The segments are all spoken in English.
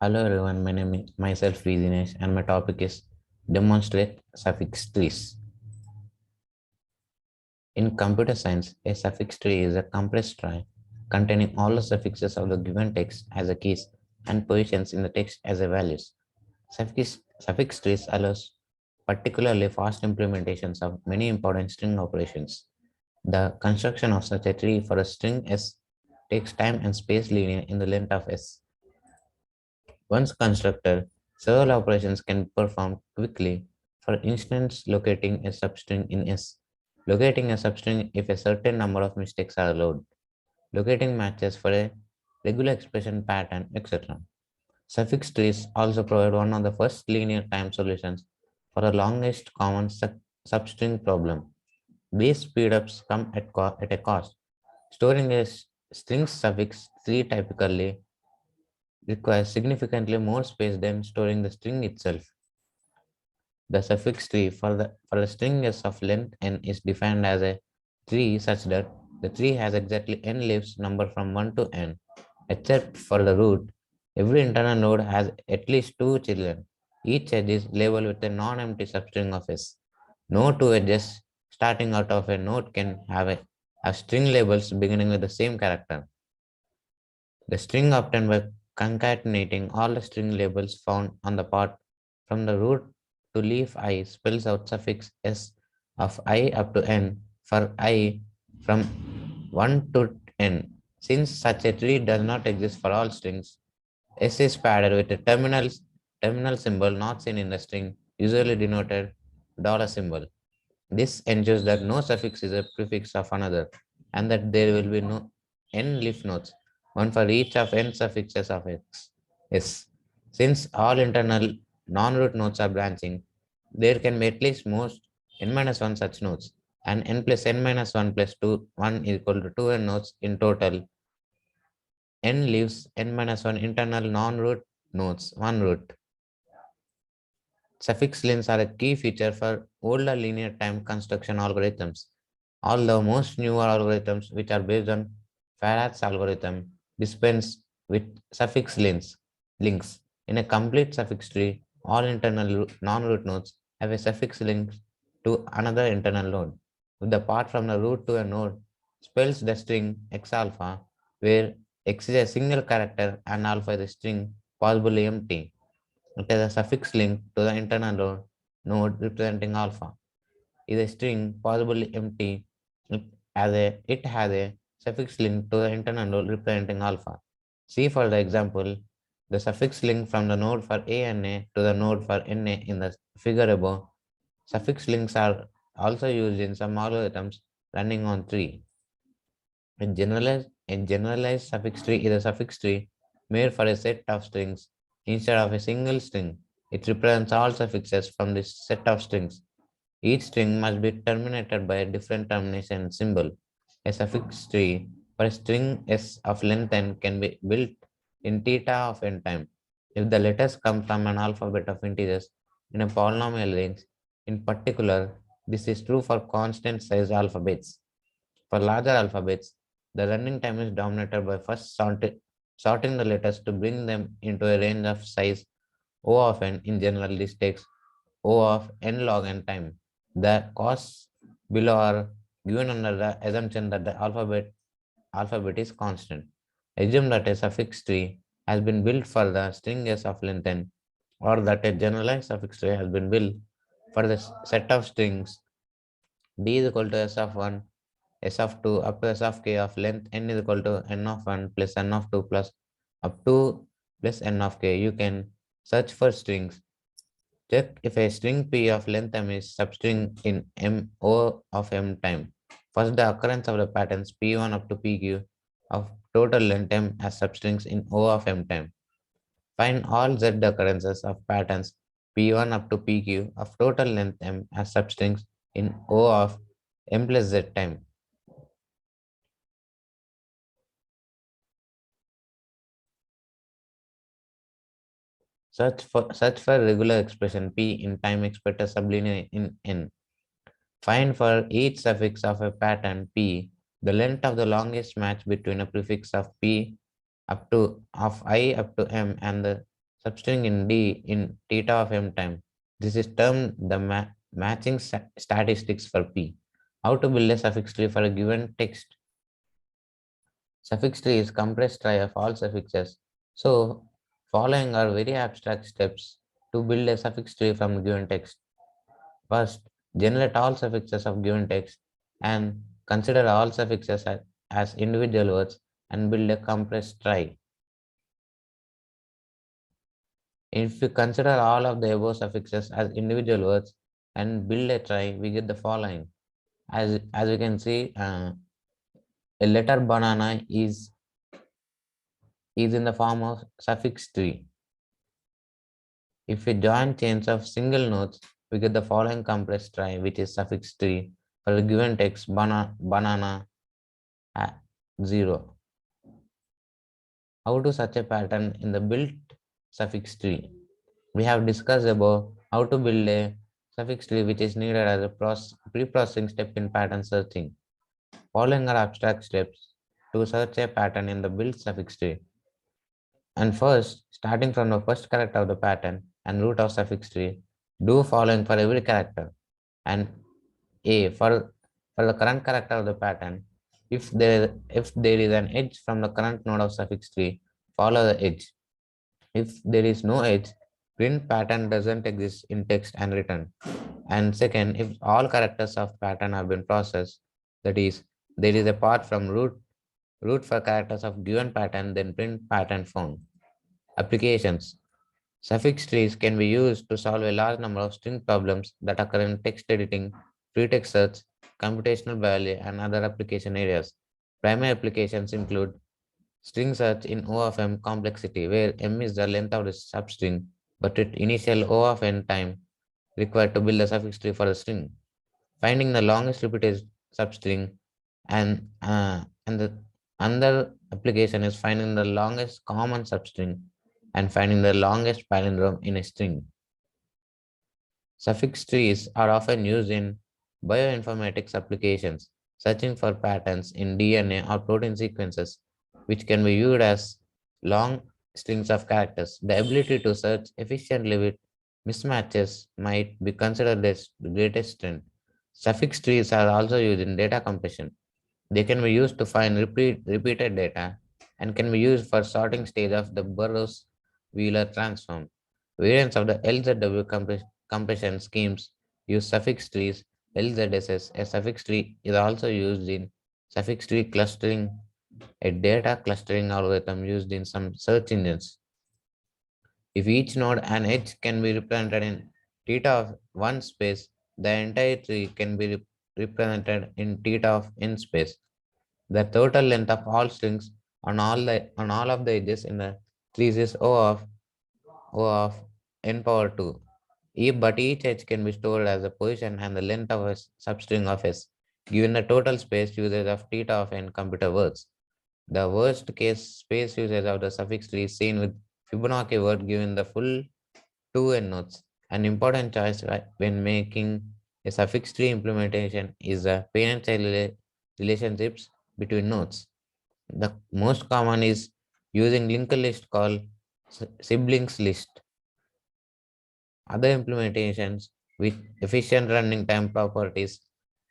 Hello everyone, my name is myself Vizinesh and my topic is demonstrate suffix trees. In computer science, a suffix tree is a compressed tree containing all the suffixes of the given text as a keys and positions in the text as a values. Suffix trees allows particularly fast implementations of many important string operations. The construction of such a tree for a string S takes time and space linear in the length of S. Once constructed, several operations can be performed quickly. For instance, locating a substring in S, locating a substring if a certain number of mistakes are allowed, locating matches for a regular expression pattern, etc. Suffix trees also provide one of the first linear time solutions for the longest common substring problem. These speedups come at a cost. Storing a string suffix tree typically requires significantly more space than storing the string itself. The suffix tree for the string s of length n is defined as a tree such that the tree has exactly n leaves number from 1 to n. Except for the root, every internal node has at least two children. Each edge is labeled with a non-empty substring of s. No two edges starting out of a node can have string labels beginning with the same character. The string obtained by concatenating all the string labels found on the part from the root to leaf I spells out suffix s of I up to n for I from 1 to n. Since such a tree does not exist for all strings, s is padded with a terminal symbol not seen in the string, usually denoted dollar symbol. This ensures that no suffix is a prefix of another and that there will be no n leaf nodes, one for each of n suffixes of x. Yes. Since all internal non-root nodes are branching, there can be at least most n minus 1 such nodes, and n plus n minus 1 plus 2 1 is equal to 2n nodes in total. N leaves n minus 1 internal non-root nodes, one root. Suffix links are a key feature for older linear time construction algorithms, although most newer algorithms, which are based on Farad's algorithm, dispense with links. In a complete suffix tree, all internal non-root nodes have a suffix link to another internal node. If the path from the root to a node spells the string x alpha, where x is a single character and alpha is a string, possibly empty. It has a suffix link to the internal node representing alpha. Is a string possibly empty? It has a suffix link to the internal node representing alpha. See for the example, the suffix link from the node for ANA to the node for NA in the figure above. Suffix links are also used in some algorithms running on tree. A generalized suffix tree is a suffix tree made for a set of strings instead of a single string. It represents all suffixes from this set of strings. Each string must be terminated by a different termination symbol. A suffix tree for a string s of length n can be built in theta of n time if the letters come from an alphabet of integers in a polynomial range. In particular, this is true for constant size alphabets. For larger alphabets, the running time is dominated by first sorting the letters to bring them into a range of size O of n. In general, this takes O of n log n time. The costs below are given under the assumption that the alphabet is constant. Assume that a suffix tree has been built for the string s of length n, or that a generalized suffix tree has been built for the set of strings d is equal to s of 1, s of 2 up to s of k of length n is equal to n of 1 plus n of 2 plus up to plus n of k. You can search for strings. Check if a string p of length m is substring in m o of m time. First, the occurrence of the patterns p1 up to pq of total length m as substrings in o of m time. Find all z occurrences of patterns p1 up to pq of total length m as substrings in o of m plus z time. Search for regular expression p in time expected sublinear in n. Find for each suffix of a pattern p the length of the longest match between a prefix of p up to of I up to m and the substring in D in theta of M time. This is termed the matching statistics for P. How to build a suffix tree for a given text? Suffix tree is compressed tree of all suffixes. So, following are very abstract steps to build a suffix tree from given text. First, generate all suffixes of given text and consider all suffixes as individual words and build a compressed tree. If we consider all of the above suffixes as individual words and build a tree, we get the following. As you can see, a letter banana is in the form of suffix tree. If we join chains of single notes, we get the following compressed tree, which is suffix tree for the given text banana 0. How to such a pattern in the built suffix tree? We have discussed about how to build a suffix tree which is needed as a pre-processing step in pattern searching. Following are abstract steps to search a pattern in the built suffix tree. And first, starting from the first character of the pattern and root of suffix tree, do following for every character. And A for the current character of the pattern, if there is an edge from the current node of suffix tree, follow the edge. If there is no edge, print pattern doesn't exist in text and return. And second, if all characters of pattern have been processed, that is, there is a path from root for characters of given pattern, then print pattern found. Applications. Suffix trees can be used to solve a large number of string problems that occur in text editing, free text search, computational biology, and other application areas. Primary applications include string search in O of M complexity, where M is the length of the substring, but with initial O of N time required to build a suffix tree for a string. Finding the longest repeated substring, and the another application is finding the longest common substring and finding the longest palindrome in a string. Suffix trees are often used in bioinformatics applications, searching for patterns in DNA or protein sequences, which can be viewed as long strings of characters. The ability to search efficiently with mismatches might be considered as the greatest strength. Suffix trees are also used in data compression. They can be used to find repeated data and can be used for sorting stage of the Burrows-Wheeler transform. Variants of the LZW compression schemes use suffix trees. LZSS, a suffix tree, is also used in suffix tree clustering, a data clustering algorithm used in some search engines. If each node and edge can be represented in theta of one space, the entire tree can be represented in theta of n space. The total length of all strings on all of the edges in the trees is O of n power 2. But each edge can be stored as a position and the length of a substring of s, given the total space usage of theta of n computer words. The worst case space usage of the suffix tree is seen with Fibonacci word given the full 2n nodes. An important choice when making a suffix tree implementation is the parent-child relationships between nodes. The most common is using linked list called siblings list. Other implementations with efficient running time properties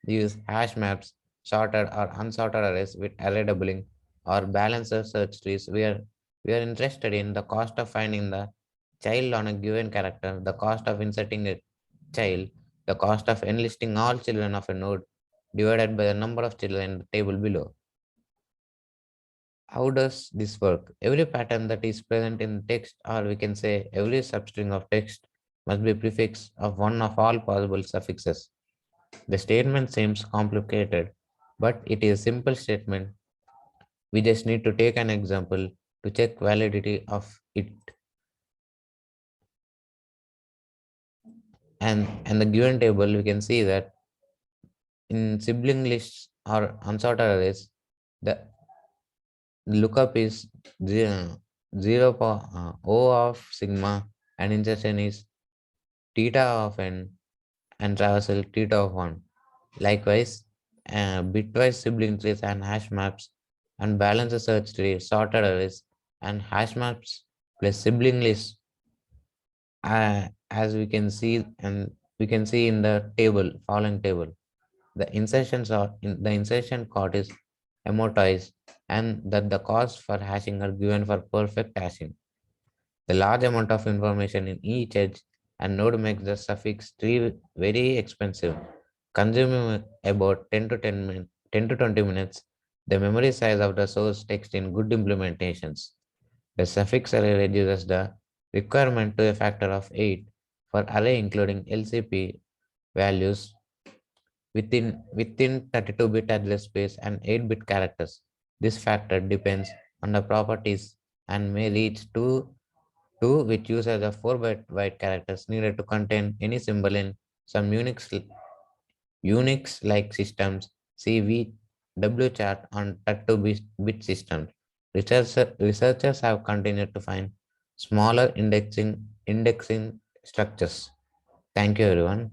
use hash maps, sorted or unsorted arrays with array doubling, or balanced search trees where we are interested in the cost of finding the child on a given character, the cost of inserting a child, the cost of enlisting all children of a node divided by the number of children in the table below. How does this work? Every pattern that is present in text, or we can say every substring of text, must be prefix of one of all possible suffixes. The statement seems complicated, but it is a simple statement. We just need to take an example to check validity of it. And the given table, we can see that in sibling lists or unsorted arrays, the lookup is 0, O of sigma and insertion is theta of n and traversal theta of 1. Likewise, bitwise sibling trees and hash maps and balance search tree, sorted arrays and hash maps plus sibling lists as we can see, and we can see in the table, following table, the insertion code is amortized, and that the costs for hashing are given for perfect hashing. The large amount of information in each edge and node makes the suffix tree very expensive, consuming about 10 to 20 minutes the memory size of the source text in good implementations. The suffix array reduces the requirement to a factor of 8 for array including LCP values within 32-bit address space and 8-bit characters. This factor depends on the properties and may reach 2, which uses the 4-byte characters needed to contain any symbol in some Unix-like systems. See WChat on 32-bit systems. Researchers have continued to find smaller indexing structures. Thank you, everyone.